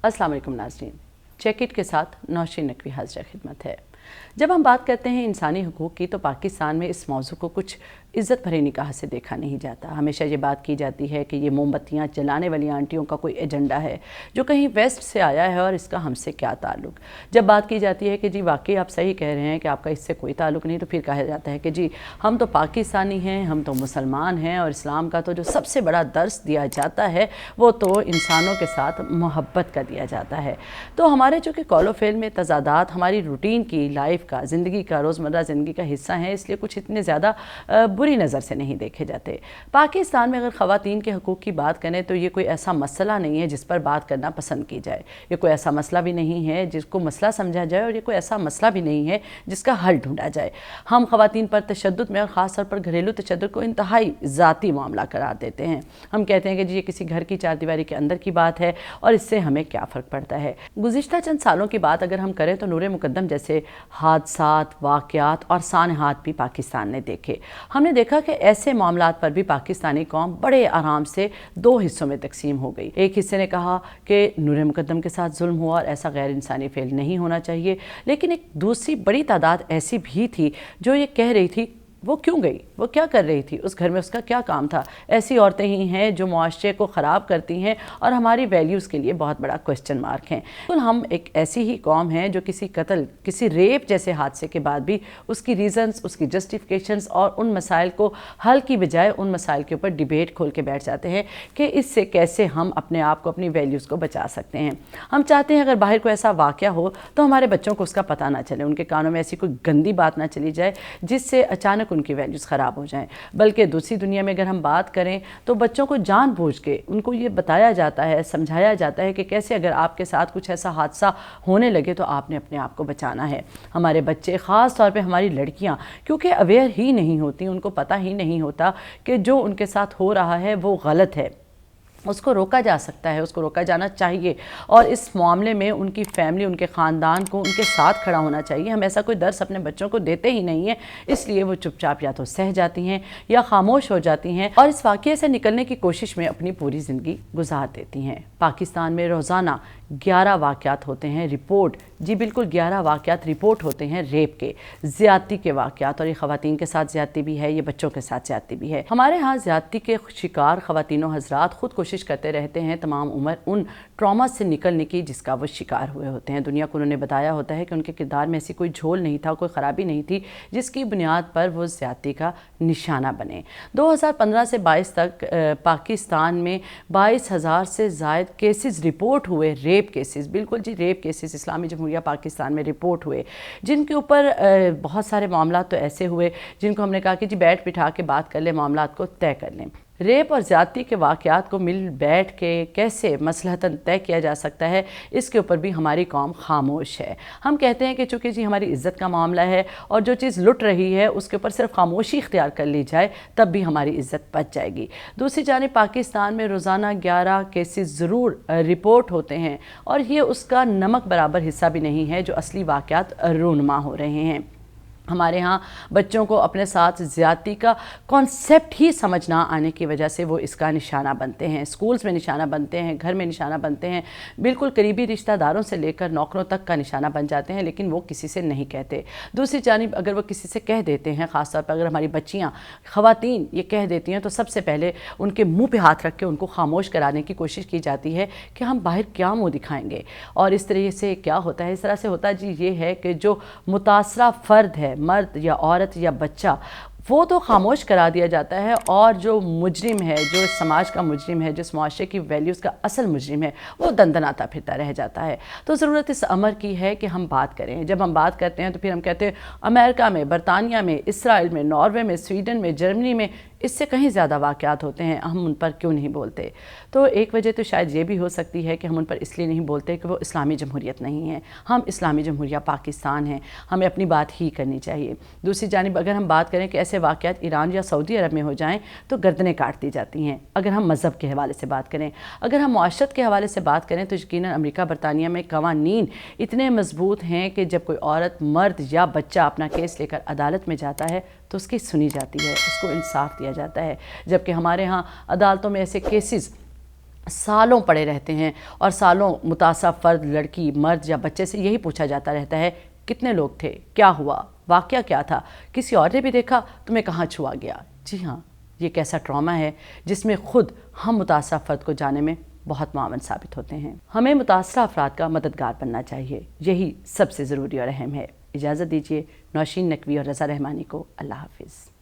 अस्सलाम वालेकुम नाज़रीन, चेक इट के साथ नौशीन नकवी हाज़िर खिदमत है। जब हम बात करते हैं इंसानी हुकूक़ की तो पाकिस्तान में इस मौजू को कुछ इज़्ज़त भरी निगाह से देखा नहीं जाता। हमेशा ये बात की जाती है कि ये मोमबत्तियाँ जलाने वाली आंटियों का कोई एजेंडा है जो कहीं वेस्ट से आया है और इसका हमसे क्या ताल्लुक़। जब बात की जाती है कि जी वाकई आप सही कह रहे हैं कि आपका इससे कोई ताल्लुक़ नहीं, तो फिर कहा जाता है कि जी हम तो पाकिस्तानी हैं, हम तो मुसलमान हैं और इस्लाम का तो जो सबसे बड़ा दर्स दिया जाता है वो तो इंसानों के साथ मोहब्बत का दिया जाता है। तो हमारे चूँकि कौलो फ़ेल में तज़ादात हमारी रूटीन की, लाइफ का, ज़िंदगी का, रोज़मर्रा ज़िंदगी का हिस्सा हैं, इसलिए कुछ इतने ज़्यादा बुरी नज़र से नहीं देखे जाते। पाकिस्तान में अगर ख़वातीन के हकूक़ की बात करें तो ये कोई ऐसा मसला नहीं है जिस पर बात करना पसंद की जाए। ये कोई ऐसा मसला भी नहीं है जिसको मसला समझा जाए और ये कोई ऐसा मसला भी नहीं है जिसका हल ढूंढा जाए। हम ख़वातीन पर तशद्दुद में और ख़ास तौर पर घरेलू तशद्दुद को इंतहाई ज़ाती मामला करार देते हैं। हम कहते हैं कि जी ये किसी घर की चारदीवारी के अंदर की बात है और इससे हमें क्या फ़र्क पड़ता है। गुज़िश्ता चंद सालों की बात अगर हम करें तो नूर मुक़द्दम जैसे हादसात, वाक़यात और सानहात भी पाकिस्तान ने देखे। हमने देखा कि ऐसे मामलात पर भी पाकिस्तानी कौम बड़े आराम से दो हिस्सों में तकसीम हो गई। एक हिस्से ने कहा कि नूर मुक़द्दम के साथ जुल्म हुआ और ऐसा गैर इंसानी फ़ेल नहीं होना चाहिए, लेकिन एक दूसरी बड़ी तादाद ऐसी भी थी जो ये कह रही थी वो क्यों गई, वो क्या कर रही थी, उस घर में उसका क्या काम था। ऐसी औरतें ही हैं जो मुआशरे को ख़राब करती हैं और हमारी वैल्यूज़ के लिए बहुत बड़ा क्वेश्चन मार्क हैं। तो हम एक ऐसी ही कौम हैं जो किसी कत्ल, किसी रेप जैसे हादसे के बाद भी उसकी रीज़न्स, उसकी जस्टिफिकेशंस और उन मसाइल को हल की बजाय उन मसाइल के ऊपर डिबेट खोल के बैठ जाते हैं कि इससे कैसे हम अपने आप को, अपनी वैल्यूज़ को बचा सकते हैं। हम चाहते हैं अगर बाहर कोई ऐसा वाक़या हो तो हमारे बच्चों को उसका पता ना चले, उनके कानों में ऐसी कोई गंदी बात ना चली जाए जिससे अचानक उनकी वैल्यूज़ ख़राब हो जाएं। बल्कि दूसरी दुनिया में अगर हम बात करें तो बच्चों को जानबूझ के उनको ये बताया जाता है, समझाया जाता है कि कैसे अगर आपके साथ कुछ ऐसा हादसा होने लगे तो आपने अपने आप को बचाना है। हमारे बच्चे, ख़ास तौर पे हमारी लड़कियां, क्योंकि अवेयर ही नहीं होती, उनको पता ही नहीं होता कि जो उनके साथ हो रहा है वो गलत है, उसको रोका जा सकता है, उसको रोका जाना चाहिए और इस मामले में उनकी फैमिली, उनके ख़ानदान को उनके साथ खड़ा होना चाहिए। हम ऐसा कोई दर्स अपने बच्चों को देते ही नहीं है, इसलिए वो चुपचाप या तो सह जाती हैं या खामोश हो जाती हैं और इस वाक़ये से निकलने की कोशिश में अपनी पूरी ज़िंदगी गुजार देती हैं। पाकिस्तान में रोज़ाना 11 वाक़यात होते हैं रिपोर्ट, जी बिल्कुल 11 वाक़यात रिपोर्ट होते हैं रेप के, ज़्यादती के वाक़यात, और ये ख़वातीन के साथ ज़्यादती भी है, ये बच्चों के साथ ज़्यादती भी है। हमारे यहाँ ज़्यादती के शिकार ख़वातीनों हज़रात ख़ुद कोशिश करते रहते हैं तमाम उम्र उन ट्रॉमा से निकलने की जिसका वो शिकार हुए होते हैं। दुनिया को उन्होंने बताया होता है कि उनके किरदार में ऐसी कोई झोल नहीं था, कोई ख़राबी नहीं थी जिसकी बुनियाद पर वो ज़्यादती का निशाना बने। 2015 से 22 तक पाकिस्तान में 22,000 से ज़ायद केसेस रिपोर्ट हुए, रेप केसेस, बिल्कुल जी रेप केसेस इस्लामी जमहूरिया पाकिस्तान में रिपोर्ट हुए, जिनके ऊपर बहुत सारे मामला तो ऐसे हुए जिनको हमने कहा कि जी बैठ बिठा के बात कर लें, मामला को तय कर लें। रेप और ज़्यादती के वाक़यात को मिल बैठ के कैसे मसलहतन तय किया जा सकता है, इसके ऊपर भी हमारी कौम खामोश है। हम कहते हैं कि चूँकि जी हमारी इज़्ज़त का मामला है और जो चीज़ लुट रही है उसके ऊपर सिर्फ खामोशी इख्तियार कर ली जाए तब भी हमारी इज़्ज़त बच जाएगी। दूसरी जानिब पाकिस्तान में रोज़ाना 11 केसेस ज़रूर रिपोर्ट होते हैं और ये उसका नमक बराबर हिस्सा भी नहीं है जो असली वाक़यात रूनुमा हो रहे हैं। हमारे यहाँ बच्चों को अपने साथ ज़्यादती का कॉन्सेप्ट ही समझ ना आने की वजह से वो इसका निशाना बनते हैं, स्कूल्स में निशाना बनते हैं, घर में निशाना बनते हैं, बिल्कुल करीबी रिश्तेदारों से लेकर नौकरों तक का निशाना बन जाते हैं, लेकिन वो किसी से नहीं कहते। दूसरी जानिब अगर वो किसी से कह देते हैं, ख़ास तौर पर अगर हमारी बच्चियाँ, ख़वातीन ये कह देती हैं तो सबसे पहले उनके मुँह पर हाथ रख के उनको खामोश कराने की कोशिश की जाती है कि हम बाहर क्या मुँह दिखाएँगे। और इस तरह से क्या होता है, इस तरह से होता जी ये है कि जो मुतासरा फ़र्द है, मर्द या औरत या बच्चा, वो तो खामोश करा दिया जाता है और जो मुजरिम है, जो समाज का मुजरिम है, जिस मुआशरे की वैल्यूज़ का असल मुजरिम है, वो दंदनाता फिरता रह जाता है। तो ज़रूरत इस अमर की है कि हम बात करें। जब हम बात करते हैं तो फिर हम कहते हैं अमेरिका में, बरतानिया में, इसराइल में, नॉर्वे में, स्वीडन में, जर्मनी में इससे कहीं ज़्यादा वाक़यात होते हैं, हम उन पर क्यों नहीं बोलते? तो एक वजह तो शायद ये भी हो सकती है कि हम उन पर इसलिए नहीं बोलते कि वो इस्लामी जमहूरियत नहीं है। हम इस्लामी जमहूरिया पाकिस्तान हैं, हमें अपनी बात ही करनी चाहिए। दूसरी जानिब अगर हम बात करें कि ऐसे वाक़यात ईरान या सऊदी अरब में हो जाएं तो गर्दनें काट दी जाती हैं। अगर हम मज़हब के हवाले से बात करें, अगर हम मुआशरत के हवाले से बात करें तो यकीनन अमेरिका, बरतानिया में कवानीन इतने मजबूत हैं कि जब कोई औरत, मर्द या बच्चा अपना केस लेकर अदालत में जाता है तो उसकी सुनी जाती है, उसको इंसाफ दिया जाता है। जबकि हमारे यहाँ अदालतों में ऐसे केसेस سالوں پڑے رہتے ہیں اور سالوں متاثرہ فرد، لڑکی، مرد یا بچے سے یہی پوچھا جاتا رہتا ہے کتنے لوگ تھے، کیا ہوا، واقعہ کیا تھا، کسی اور نے بھی دیکھا، تمہیں کہاں چھوا گیا۔ جی ہاں، یہ ایک ایسا ٹراما ہے جس میں خود ہم متاثرہ فرد کو جانے میں بہت معاون ثابت ہوتے ہیں۔ ہمیں متاثرہ افراد کا مددگار بننا چاہیے، یہی سب سے ضروری اور اہم ہے۔ اجازت دیجیے نوشین نقوی اور رضا رحمانی کو۔ اللہ حافظ۔